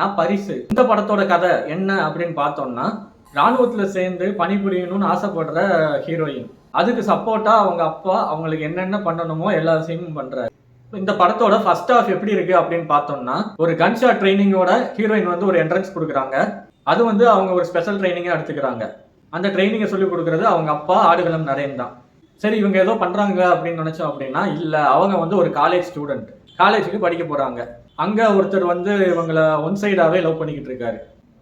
பாத்தீங்கன்னா பரிசு. இந்த படத்தோட கதை என்ன அப்படின்னு பார்த்தோம்னா, ராணுவத்துல சேர்ந்து பணிபுரியணும்னு ஆசைப்படுற ஹீரோயின். அதுக்கு சப்போர்ட்டா அவங்க அப்பா அவங்களுக்கு என்னென்ன பண்ணணுமோ எல்லா விஷயமும் பண்றாரு. இந்த படத்தோட ஃபர்ஸ்ட் ஹாஃப் எப்படி இருக்கு அப்படின்னு பார்த்தோம்னா, ஒரு கன்ஷாட் ட்ரைனிங்கோட ஹீரோயின் வந்து ஒரு என்ட்ரன்ஸ் கொடுக்குறாங்க. அது வந்து அவங்க ஒரு ஸ்பெஷல் ட்ரைனிங்கா எடுத்துக்கிறாங்க. அந்த ட்ரைனிங்கை சொல்லிக் கொடுக்கறது அவங்க அப்பா ஆடுகளம் நரேன் தான். சரி, இவங்க ஏதோ பண்றாங்க அப்படின்னு நினைச்சோம் அப்படின்னா, இல்ல, அவங்க வந்து ஒரு காலேஜ் ஸ்டூடெண்ட். காலேஜுக்கு படிக்க போறாங்க. அங்க ஒருத்தர் வந்து இவங்கள ஒன் சைடாவே லவ் பண்ணிக்கிட்டு இருக்காரு.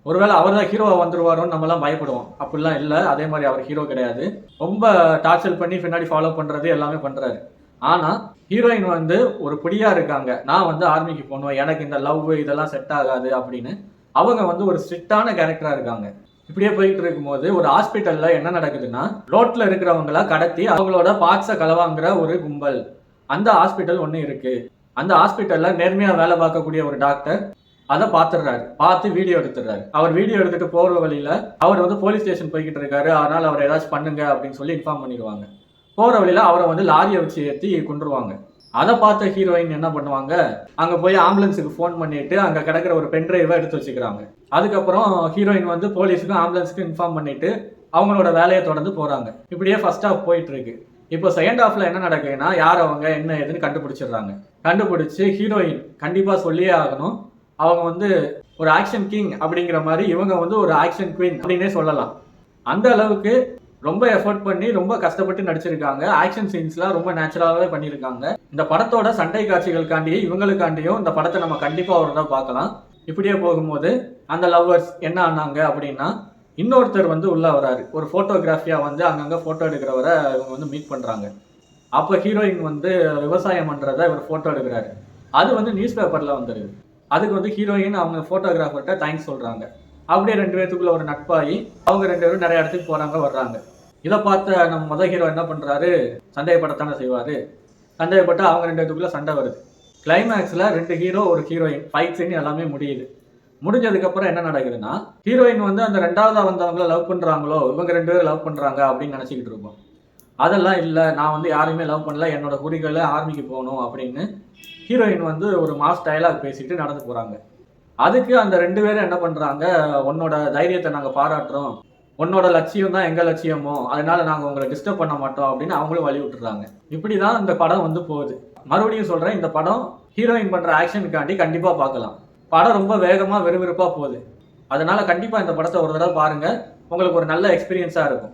ஒருவேளை அவர் தான் ஹீரோவா வந்துருவாரோன்னு நம்மலாம் பயப்படுவோம். அப்படிலாம் இல்ல. அதே மாதிரி அவர் ஹீரோ கிடையாது. ரொம்ப டார்ச்சர் பண்ணி பின்னாடி ஃபாலோ பண்றது எல்லாமே பண்றாரு. ஆனா ஹீரோயின் வந்து ஒரு புடியா இருக்காங்க. நான் வந்து ஆர்மிக்கு போகணும், எனக்கு இந்த லவ் இதெல்லாம் செட் ஆகாது அப்படின்னு அவங்க வந்து ஒரு ஸ்ட்ரிக்டான கேரக்டரா இருக்காங்க. இப்படியே போயிட்டு இருக்கும்போது ஒரு ஹாஸ்பிட்டல்ல என்ன நடக்குதுன்னா, ரோட்ல இருக்கிறவங்கள கடத்தி அவங்களோட பார்ட்ஸை களவாங்குற ஒரு கும்பல். அந்த ஹாஸ்பிட்டல் ஒண்ணு இருக்கு. அந்த ஹாஸ்பிட்டல்ல நேர்மையா வேலை பார்க்கக்கூடிய ஒரு டாக்டர் அதை பார்த்துடுறாரு. பார்த்து வீடியோ எடுத்துடுறாரு. அவர் வீடியோ எடுத்துட்டு போற வழியில அவர் வந்து போலீஸ் ஸ்டேஷன் போய்கிட்டு இருக்காரு, அதனால அவர் ஏதாச்சும் பண்ணுங்க அப்படின்னு சொல்லி இன்ஃபார்ம் பண்ணிடுவாங்க. போற வழியில அவரை வந்து லாரியை வச்சு ஏற்றி கொண்டுருவாங்க. அதை பார்த்த ஹீரோயின் என்ன பண்ணுவாங்க, அங்க போய் ஆம்புலன்ஸுக்கு ஃபோன் பண்ணிட்டு அங்க கிடக்கிற ஒரு பென் டிரைவை எடுத்து வச்சுக்கிறாங்க. அதுக்கப்புறம் ஹீரோயின் வந்து போலீஸுக்கும் ஆம்புலன்ஸுக்கும் இன்ஃபார்ம் பண்ணிட்டு அவங்களோட வேலையை தொடர்ந்து போறாங்க. இப்படியே ஃபர்ஸ்ட் ஹாஃப் போயிட்டு இருக்கு. இப்போ செகண்ட் ஹாஃப்ல என்ன நடக்குதுன்னா, யார் அவங்க என்ன ஏதுன்னு கண்டுபிடிச்சிடுறாங்க. கண்டுபிடிச்சு ஹீரோயின் கண்டிப்பா சொல்லியே ஆகணும், அவங்க வந்து ஒரு ஆக்ஷன் கிங் அப்படிங்கிற மாதிரி இவங்க வந்து ஒரு ஆக்ஷன் குவீன் அப்படின்னே சொல்லலாம். அந்த அளவுக்கு ரொம்ப எஃபோர்ட் பண்ணி ரொம்ப கஷ்டப்பட்டு நடிச்சிருக்காங்க. ஆக்ஷன் சீன்ஸ்லாம் ரொம்ப நேச்சுரலாகவே பண்ணியிருக்காங்க. இந்த படத்தோட சண்டை காட்சிகளுக்காண்டி இவங்களுக்காண்டியும் இந்த படத்தை நம்ம கண்டிப்பா ஒரு தடவை பார்க்கலாம். இப்படியே போகும்போது அந்த லவ்வர்ஸ் என்ன ஆனாங்க அப்படின்னா, இன்னொருத்தர் வந்து உள்ள வராரு. ஒரு போட்டோகிராஃபியா வந்து அங்கங்க போட்டோ எடுக்கிறவரை இவங்க வந்து மீட் பண்றாங்க. அப்போ ஹீரோயின் வந்து விவசாயம் பண்றதை இவர் போட்டோ எடுக்கிறாரு. அது வந்து நியூஸ் பேப்பர்ல வந்துருது. அதுக்கு வந்து ஹீரோயின் அவங்க போட்டோகிராஃபர்கிட்ட தேங்க்ஸ் சொல்றாங்க. அப்படியே ரெண்டு பேத்துக்குள்ள ஒரு நட்பாகி அவங்க ரெண்டு பேரும் நிறைய இடத்துக்கு போறாங்க வர்றாங்க. இதை பார்த்த நம்ம முதல் ஹீரோ என்ன பண்றாரு, சந்தேகப்படத்தானே செய்வாரு. சந்தேகப்பட்டு அவங்க ரெண்டு பேத்துக்குள்ள சண்டை வருது. கிளைமேக்ஸ்ல ரெண்டு ஹீரோ ஒரு ஹீரோயின் ஃபைட் சீன் எல்லாமே முடியுது. முடிஞ்சதுக்கு அப்புறம் என்ன நடக்குதுன்னா, ஹீரோயின் வந்து அந்த ரெண்டாவதா வந்தவங்கள லவ் பண்றாங்களோ, இவங்க ரெண்டு பேரும் லவ் பண்றாங்க அப்படின்னு நினைச்சுக்கிட்டு இருப்போம். அதெல்லாம் இல்லை, நான் வந்து யாரையுமே லவ் பண்ணல, என்னோட குறிக்கோளை ஆர்மிக்கு போகணும் அப்படின்னு ஹீரோயின் வந்து ஒரு மாஸ் டயலாக் பேசிட்டு நடந்து போறாங்க. அதுக்கு அந்த ரெண்டு பேரும் என்ன பண்றாங்க, உன்னோட தைரியத்தை நாங்க பாராட்டுறோம், உன்னோட லட்சியம் தான் எங்க லட்சியமோ, அதனால நாங்க உங்களை டிஸ்டர்ப் பண்ண மாட்டோம் அப்படின்னு அவங்களும் வழி விட்டுறாங்க. இப்படிதான் இந்த படம் வந்து போகுது. மறுபடியும் சொல்றேன், இந்த படம் ஹீரோயின் பண்ற ஆக்ஷனுக்காண்டி கண்டிப்பா பார்க்கலாம். படம் ரொம்ப வேகமா விறுவிறுப்பா போகுது. அதனால கண்டிப்பா இந்த படத்தை ஒரு தடவை பாருங்க, உங்களுக்கு ஒரு நல்ல எக்ஸ்பீரியன்ஸா இருக்கும்.